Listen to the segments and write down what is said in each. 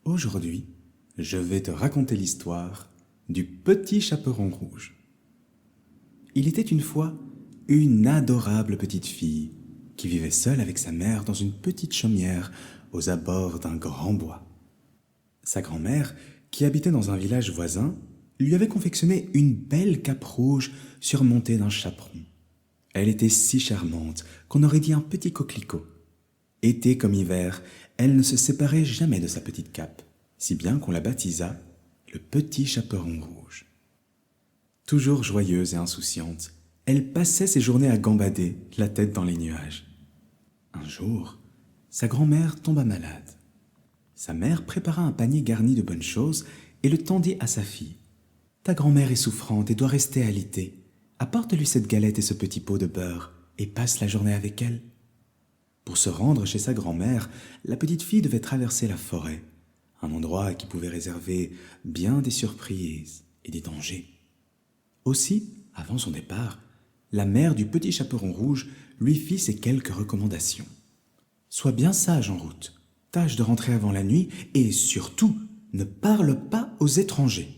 Aujourd'hui, je vais te raconter l'histoire du petit chaperon rouge. Il était une fois une adorable petite fille qui vivait seule avec sa mère dans une petite chaumière aux abords d'un grand bois. Sa grand-mère, qui habitait dans un village voisin, lui avait confectionné une belle cape rouge surmontée d'un chaperon. Elle était si charmante qu'on aurait dit un petit coquelicot. Été comme hiver, elle ne se séparait jamais de sa petite cape, si bien qu'on la baptisa le petit chaperon rouge. Toujours joyeuse et insouciante, elle passait ses journées à gambader, la tête dans les nuages. Un jour, sa grand-mère tomba malade. Sa mère prépara un panier garni de bonnes choses et le tendit à sa fille. « Ta grand-mère est souffrante et doit rester alitée. Apporte-lui cette galette et ce petit pot de beurre et passe la journée avec elle. » Pour se rendre chez sa grand-mère, la petite fille devait traverser la forêt, un endroit qui pouvait réserver bien des surprises et des dangers. Aussi, avant son départ, la mère du petit chaperon rouge lui fit ces quelques recommandations. « Sois bien sage en route, tâche de rentrer avant la nuit et surtout, ne parle pas aux étrangers. »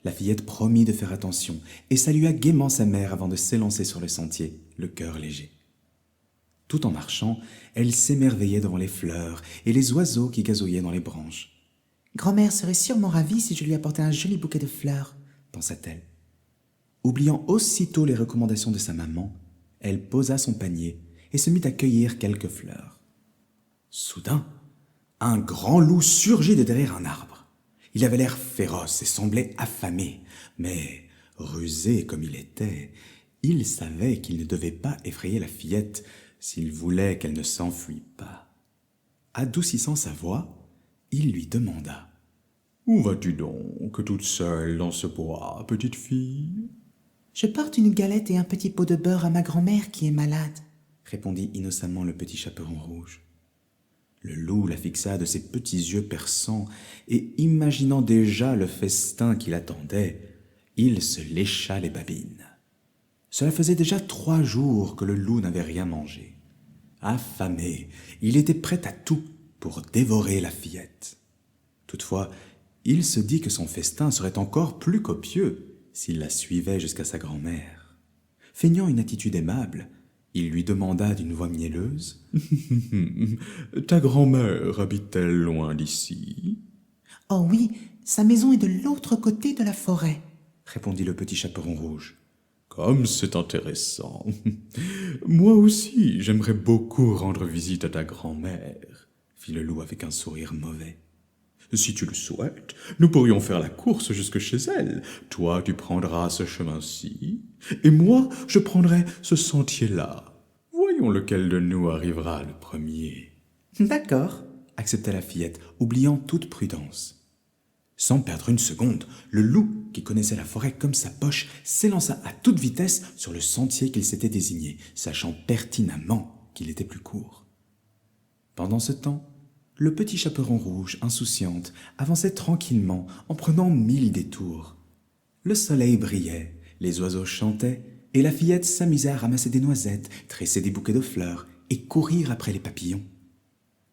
La fillette promit de faire attention et salua gaiement sa mère avant de s'élancer sur le sentier, le cœur léger. Tout en marchant, elle s'émerveillait devant les fleurs et les oiseaux qui gazouillaient dans les branches. « Grand-mère serait sûrement ravie si je lui apportais un joli bouquet de fleurs, » pensa-t-elle. Oubliant aussitôt les recommandations de sa maman, elle posa son panier et se mit à cueillir quelques fleurs. Soudain, un grand loup surgit de derrière un arbre. Il avait l'air féroce et semblait affamé, mais, rusé comme il était, il savait qu'il ne devait pas effrayer la fillette s'il voulait qu'elle ne s'enfuit pas. Adoucissant sa voix, il lui demanda « Où vas-tu donc, toute seule dans ce bois, petite fille ?»« Je porte une galette et un petit pot de beurre à ma grand-mère qui est malade, » répondit innocemment le petit chaperon rouge. Le loup la fixa de ses petits yeux perçants et, imaginant déjà le festin qui l'attendait, il se lécha les babines. Cela faisait déjà 3 jours que le loup n'avait rien mangé. Affamé, il était prêt à tout pour dévorer la fillette. Toutefois, il se dit que son festin serait encore plus copieux s'il la suivait jusqu'à sa grand-mère. Feignant une attitude aimable, il lui demanda d'une voix mielleuse « Ta grand-mère habite-t-elle loin d'ici ?»« Oh oui, sa maison est de l'autre côté de la forêt, » répondit le petit chaperon rouge. « Comme c'est intéressant. Moi aussi, j'aimerais beaucoup rendre visite à ta grand-mère, » fit le loup avec un sourire mauvais. « Si tu le souhaites, nous pourrions faire la course jusque chez elle. Toi, tu prendras ce chemin-ci, et moi, je prendrai ce sentier-là. Voyons lequel de nous arrivera le premier. »« D'accord, » accepta la fillette, oubliant toute prudence. Sans perdre une seconde, le loup, qui connaissait la forêt comme sa poche, s'élança à toute vitesse sur le sentier qu'il s'était désigné, sachant pertinemment qu'il était plus court. Pendant ce temps, le petit chaperon rouge, insouciante, avançait tranquillement en prenant 1000 détours. Le soleil brillait, les oiseaux chantaient, et la fillette s'amusait à ramasser des noisettes, tresser des bouquets de fleurs et courir après les papillons.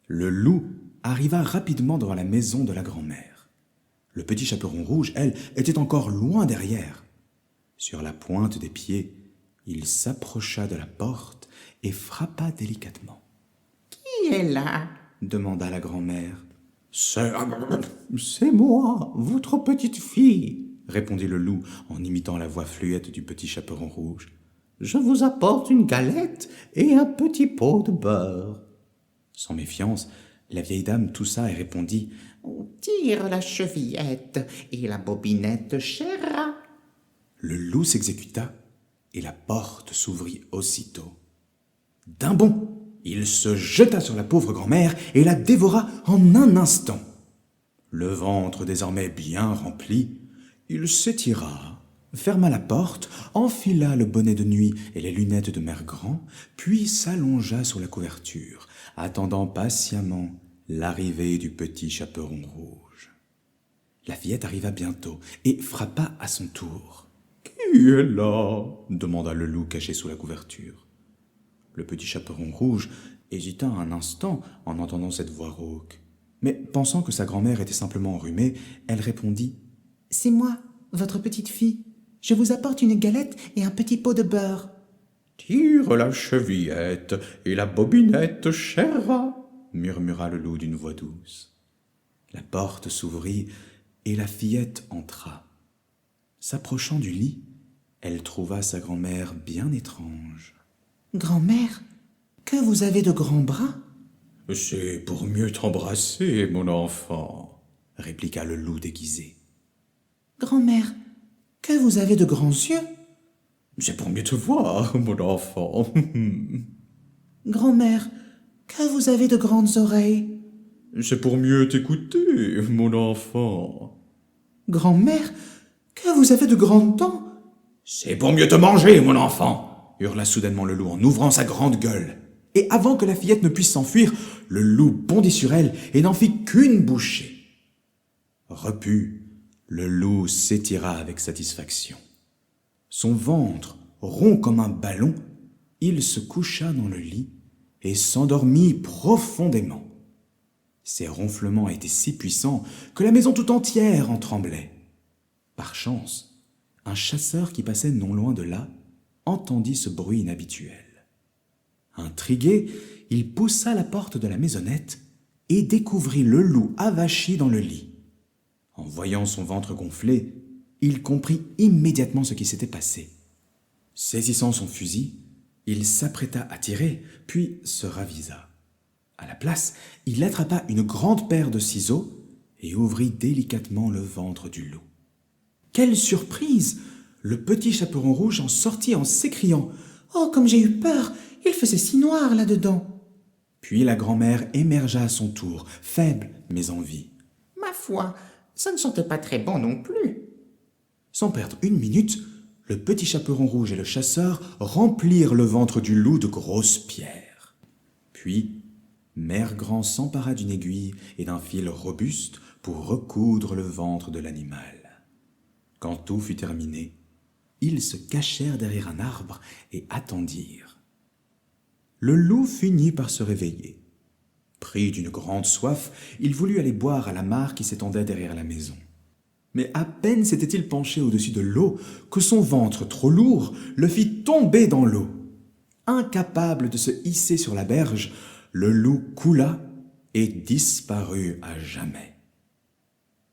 Le loup arriva rapidement devant la maison de la grand-mère. Le petit chaperon rouge, elle, était encore loin derrière. Sur la pointe des pieds, il s'approcha de la porte et frappa délicatement. « Qui est là ?» demanda la grand-mère. « C'est moi, votre petite fille, » répondit le loup en imitant la voix fluette du petit chaperon rouge. « Je vous apporte une galette et un petit pot de beurre. » Sans méfiance, la vieille dame toussa et répondit « Tire la chevillette et la bobinette, cher rat. » Le loup s'exécuta et la porte s'ouvrit aussitôt. D'un bond, il se jeta sur la pauvre grand-mère et la dévora en un instant. Le ventre désormais bien rempli, il s'étira, ferma la porte, enfila le bonnet de nuit et les lunettes de Mère Grand, puis s'allongea sur la couverture, attendant patiemment l'arrivée du petit chaperon rouge. La fillette arriva bientôt et frappa à son tour. « Qui est là ?» demanda le loup caché sous la couverture. Le petit chaperon rouge hésita un instant en entendant cette voix rauque. Mais pensant que sa grand-mère était simplement enrhumée, elle répondit « C'est moi, votre petite fille. Je vous apporte une galette et un petit pot de beurre. » « Tire la chevillette et la bobinette, cher rat, » murmura le loup d'une voix douce. La porte s'ouvrit et la fillette entra. S'approchant du lit, elle trouva sa grand-mère bien étrange. « Grand-mère, que vous avez de grands bras ?»« C'est pour mieux t'embrasser, mon enfant, » répliqua le loup déguisé. « Grand-mère, que vous avez de grands yeux ?»« C'est pour mieux te voir, mon enfant. » « Grand-mère, que vous avez de grandes oreilles ?»« C'est pour mieux t'écouter, mon enfant. »« Grand-mère, que vous avez de grandes dents ?»« C'est pour mieux te manger, mon enfant, » hurla soudainement le loup en ouvrant sa grande gueule. Et avant que la fillette ne puisse s'enfuir, le loup bondit sur elle et n'en fit qu'une bouchée. Repu, le loup s'étira avec satisfaction. Son ventre, rond comme un ballon, il se coucha dans le lit et s'endormit profondément. Ses ronflements étaient si puissants que la maison tout entière en tremblait. Par chance, un chasseur qui passait non loin de là entendit ce bruit inhabituel. Intrigué, il poussa la porte de la maisonnette et découvrit le loup avachi dans le lit. En voyant son ventre gonflé, il comprit immédiatement ce qui s'était passé. Saisissant son fusil, il s'apprêta à tirer, puis se ravisa. À la place, il attrapa une grande paire de ciseaux et ouvrit délicatement le ventre du loup. Quelle surprise! Le petit chaperon rouge en sortit en s'écriant « Oh, comme j'ai eu peur! Il faisait si noir là-dedans !» Puis la grand-mère émergea à son tour, faible mais en vie. « Ma foi, ça ne sentait pas très bon non plus. » Sans perdre une minute, le petit chaperon rouge et le chasseur remplirent le ventre du loup de grosses pierres. Puis, Mère Grand s'empara d'une aiguille et d'un fil robuste pour recoudre le ventre de l'animal. Quand tout fut terminé, ils se cachèrent derrière un arbre et attendirent. Le loup finit par se réveiller. Pris d'une grande soif, il voulut aller boire à la mare qui s'étendait derrière la maison. Mais à peine s'était-il penché au-dessus de l'eau que son ventre, trop lourd, le fit tomber dans l'eau. Incapable de se hisser sur la berge, le loup coula et disparut à jamais.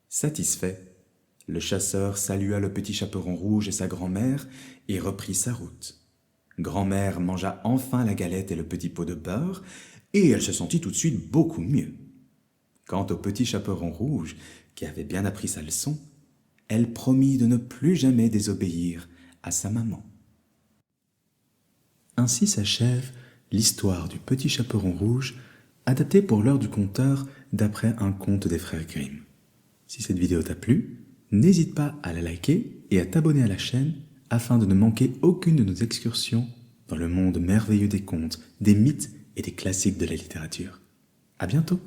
Satisfait, le chasseur salua le petit chaperon rouge et sa grand-mère et reprit sa route. Grand-mère mangea enfin la galette et le petit pot de beurre, et elle se sentit tout de suite beaucoup mieux. Quant au petit chaperon rouge, qui avait bien appris sa leçon, elle promit de ne plus jamais désobéir à sa maman. Ainsi s'achève l'histoire du petit chaperon rouge, adaptée pour l'heure du conteur d'après un conte des frères Grimm. Si cette vidéo t'a plu, n'hésite pas à la liker et à t'abonner à la chaîne afin de ne manquer aucune de nos excursions dans le monde merveilleux des contes, des mythes et des classiques de la littérature. À bientôt!